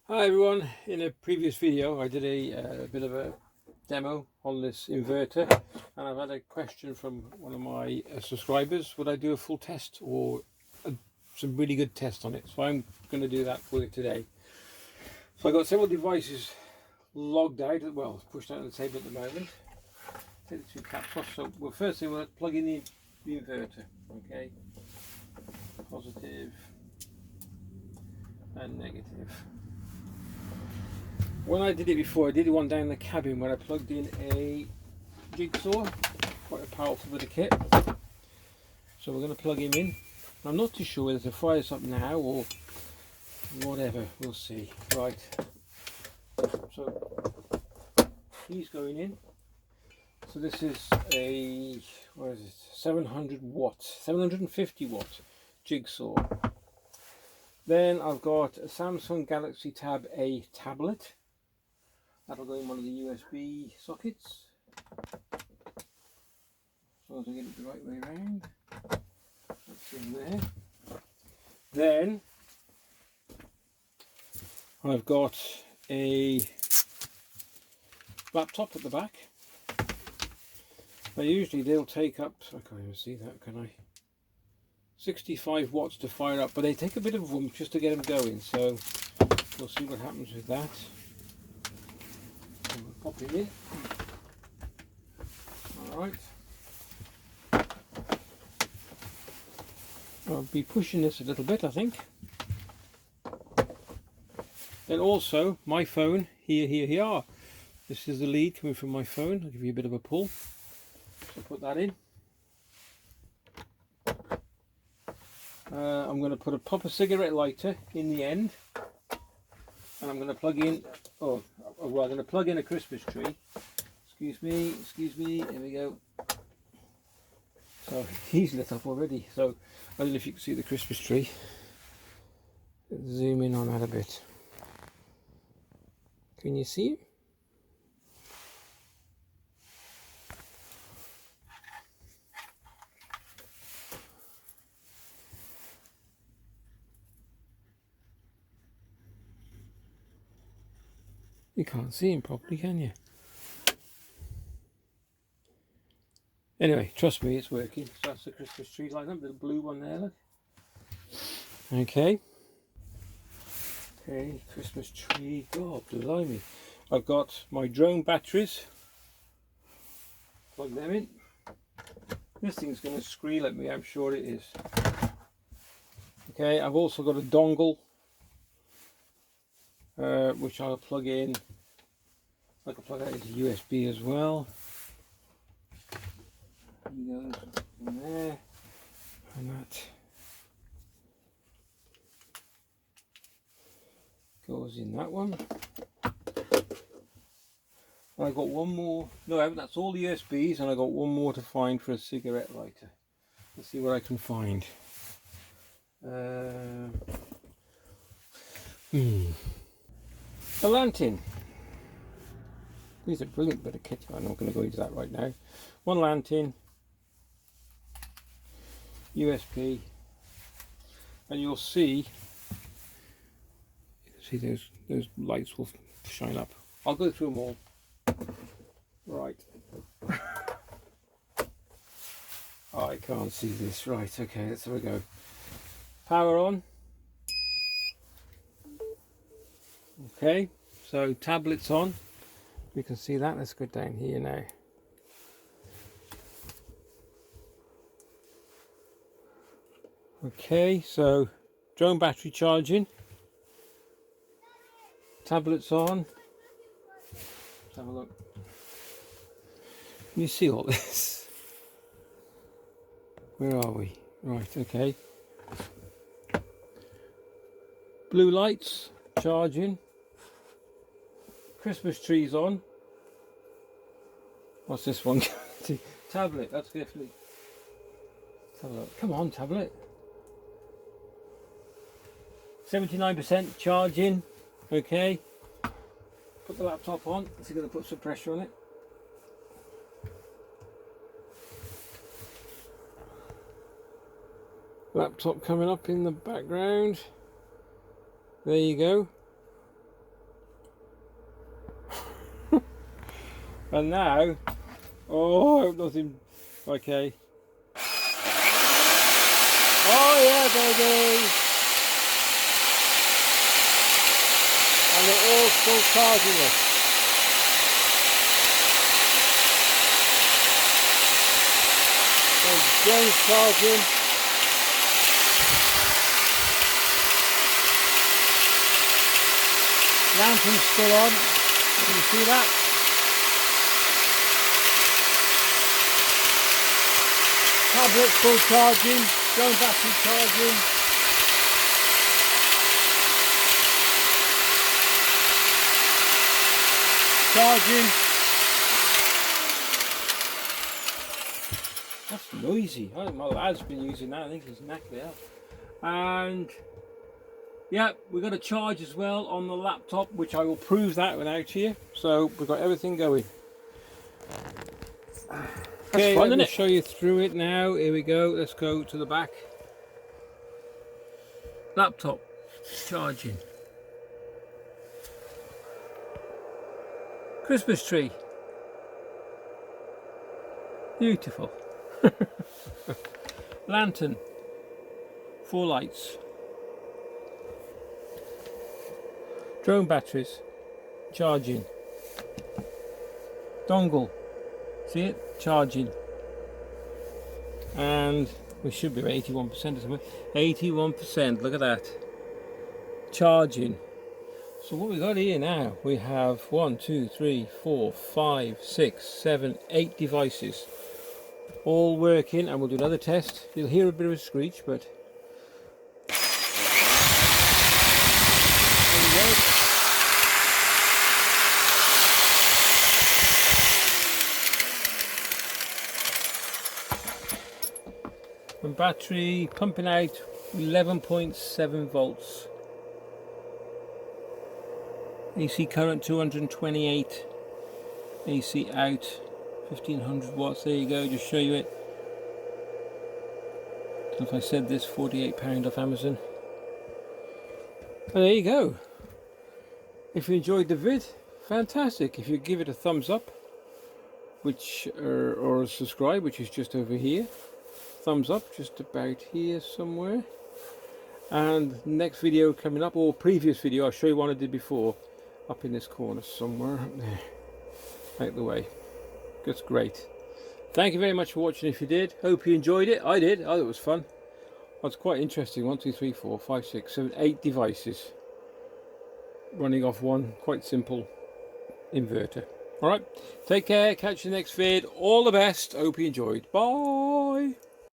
Hi everyone, in a previous video I did a bit of a demo on this inverter, and I've had a question from one of my subscribers: would I do a full test or some really good test on it? So I'm going to do that for you today. So I've got several devices logged out, well pushed out on the table at the moment. Take the two caps off. So well, first thing we'll plug in the inverter, okay, positive and negative. When I did it before, I did one down in the cabin where I plugged in a jigsaw, quite a powerful bit of kit. So we're going to plug him in. I'm not too sure whether to fire this up now or whatever, we'll see. Right, so he's going in. So this is a, what is it, 700 watt, 750 watt jigsaw. Then I've got a Samsung Galaxy Tab A tablet. That'll go in one of the USB sockets. So as I get it the right way around. That's in there. Then I've got a laptop at the back. Now usually they'll take up, I can't even see that, can I? 65 watts to fire up, but they take a bit of room just to get them going. So we'll see what happens with that. We'll pop it in. Alright. I'll be pushing this a little bit, I think. Then also my phone, here. This is the lead coming from my phone. I'll give you a bit of a pull. So put that in. I'm going to put a proper cigarette lighter in the end, and I'm going to plug in, well, I'm going to plug in a Christmas tree. Excuse me, here we go. So he's lit up already, so I don't know if you can see the Christmas tree. Zoom in on that a bit. Can you see it? You can't see him properly, can you? Anyway, trust me, it's working. So that's the Christmas tree light up, the blue one there, look. Okay, Christmas tree, God blimey. I've got my drone batteries. Plug them in. This thing's going to squeal at me, I'm sure it is. Okay, I've also got a dongle, which I'll plug in. I can plug that into USB as well. He goes in there, and that goes in that one. And I got one more. No, I haven't. That's all the USBs, and I got one more to find for a cigarette lighter. Let's see what I can find. A lantern. These are brilliant bit of kit. I'm not going to go into that right now. One lantern, USB, and you'll see those lights will shine up. I'll go through them all. Right. Oh, I can't see this. Right, okay, let's have a go. Power on. Okay, so tablet's on. You can see that. Let's go down here now. Okay, so drone battery charging. Tablet's on. Let's have a look. Can you see all this? Where are we? Right, okay. Blue lights, charging. Christmas trees on. What's this one? Tablet, that's definitely. Let's have a look. Come on, tablet. 79% charging. Okay. Put the laptop on. It's going to put some pressure on it. Laptop coming up in the background. There you go. And now, oh, I hope nothing, okay. Oh yeah, baby! And they're all still charging us. And James charging. Lantern's still on. Can you see that? Tablet full charging. Phone battery charging. Charging. That's noisy. I think my lad's been using that. I think he's knacked it up. And yeah, we've got a charge as well on the laptop, which I will prove that without here. So we've got everything going. Okay, let me show you through it now. Here we go. Let's go to the back. Laptop charging. Christmas tree. Beautiful. Lantern. 4 lights. Drone batteries. Charging. Dongle. See it? Charging. And we should be at 81% or something. 81%, look at that. Charging. So what we got here now, we have 1, 2, 3, 4, 5, 6, 7, 8 devices. All working, and we'll do another test. You'll hear a bit of a screech, but there we go. And battery pumping out 11.7 volts. AC current 228. AC out 1500 watts. There you go, just show you it. If I said this, £48 off Amazon. And there you go. If you enjoyed the vid, fantastic. If you give it a thumbs up, which or subscribe, which is just over here. Thumbs up, just about here somewhere. And next video coming up, or previous video, I'll show you one I did before, up in this corner somewhere, up there, out the way. That's great. Thank you very much for watching. If you did, hope you enjoyed it. I did. I thought it was fun. It's quite interesting. 1, 2, 3, 4, 5, 6, 7, 8 devices running off one quite simple inverter. All right, take care. Catch you next vid. All the best. Hope you enjoyed. Bye.